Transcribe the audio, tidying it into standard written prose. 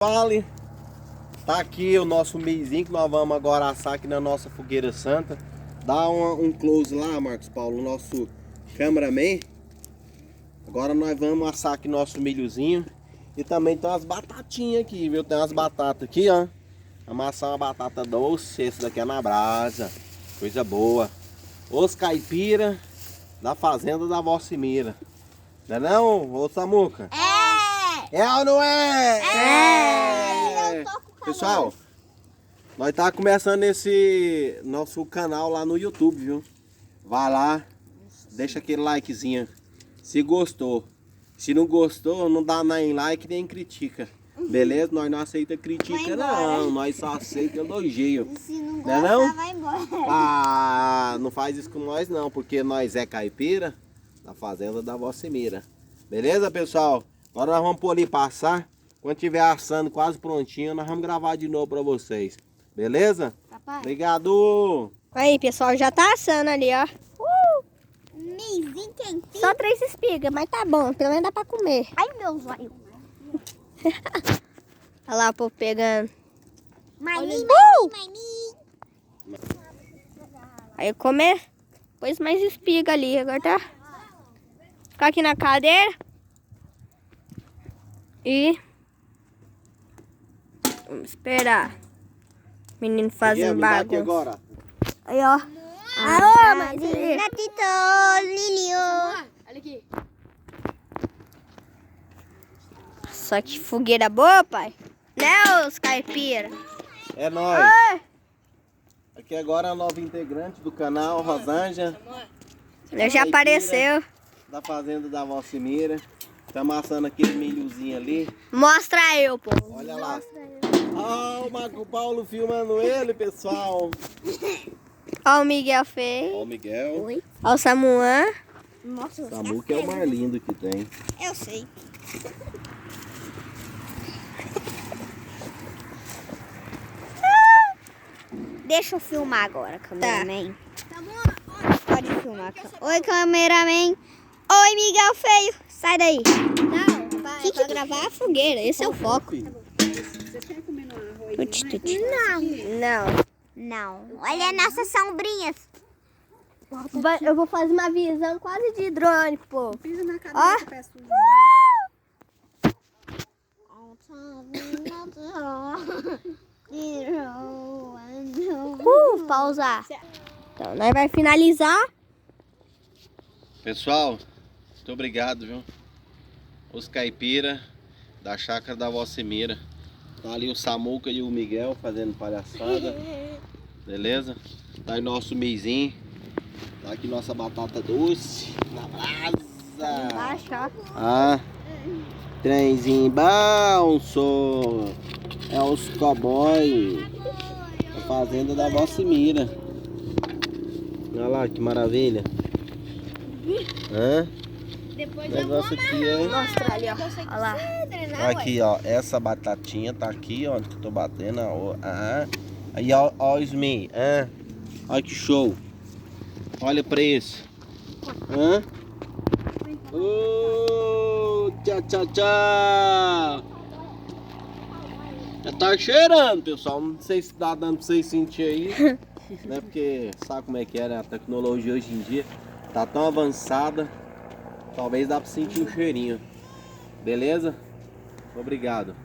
Vale, tá aqui o nosso milhozinho que nós vamos agora assar aqui na nossa fogueira santa. Dá um close lá, Marcos Paulo, o nosso cameraman. Agora nós vamos assar aqui nosso milhozinho. E também tem umas batatinhas aqui, viu? Tem umas batatas aqui, ó. Amassar uma batata doce, esse daqui é na brasa. Coisa boa. Os caipira da fazenda da Valcimira. Não é não, ô Samuca? É ou não é? É! Pessoal, nós tá começando esse nosso canal lá no YouTube, viu? Vai lá, deixa aquele likezinho, se gostou. Se não gostou, não dá nem like nem critica. Beleza? Nós não aceita crítica não, nós só aceita elogio. Se não gostar, não? Vai embora. Ah, não faz isso com nós não, porque nós é caipira da fazenda da Valcimira. Beleza, pessoal? Agora nós vamos pôr ali passar. Quando tiver assando quase prontinho, nós vamos gravar de novo pra vocês. Beleza? Papai. Obrigado! Aí, pessoal, já tá assando ali, ó. Meizinho quentinho. Só 3 espigas, mas tá bom. Pelo menos dá pra comer. Ai, meu zóio. Olha lá o povo pegando. Mani. Aí comer. Pôs mais espiga ali. Agora tá. Ficar aqui na cadeira. E vamos esperar. O menino fazendo Me dá aqui bagunça. agora. Aí, ó. Alô, Madina, Tito, Lilio. Olha aqui. Só que fogueira boa, pai. Né, os caipira? É nóis! Oi. Aqui agora é a nova integrante do canal, Rosângela. Ele já apareceu. Da fazenda da Valcimira. Tá amassando aquele milhozinho ali. Mostra eu, pô. Olha lá. Ah, o Marco Paulo filmando ele, pessoal. Ó o Miguel feio. Ó o Miguel. Oi. Ó o Samuan. Nossa, O Samu que é o mais lindo que tem. eu sei. Deixa eu filmar agora, cameraman. Pode filmar. Oi, cameraman. Oi, Miguel Feio. Sai daí. Não, vai pra gravar a fogueira. Esse é o foco. Tuti, tuti. Não. Não. Olha nossas sombrinhas. Eu vou fazer uma visão quase de drone, pô. Pisa na Ó. cadeira que eu peço. Pausar. Então, nós vai finalizar. Pessoal, muito obrigado, viu? Os caipira da chácara da Valcimira. Tá ali o Samuca e o Miguel fazendo palhaçada. Beleza? Tá aí nosso meizinho. Tá aqui nossa batata doce. Na brasa. Embaixo, ó. Ah, trenzinho bom, sou. É os cowboy. A fazenda da Valcimira. Olha lá que maravilha. Hã? Depois O negócio aqui é. Mostra ali, ó. Olha lá. Aqui, ó. Essa batatinha tá aqui, ó. Onde que eu tô batendo. Ó. Ah. Aí, ó. Ó, o Smin. Ah. Olha que show. Olha pra isso. Hã? Tchau, tchau, tchau. Já tá cheirando, pessoal. Não sei se tá dando pra vocês sentir aí. Né? Porque sabe como é que é, né? A tecnologia hoje em dia tá tão avançada. Talvez dá pra sentir o cheirinho. Beleza? Obrigado.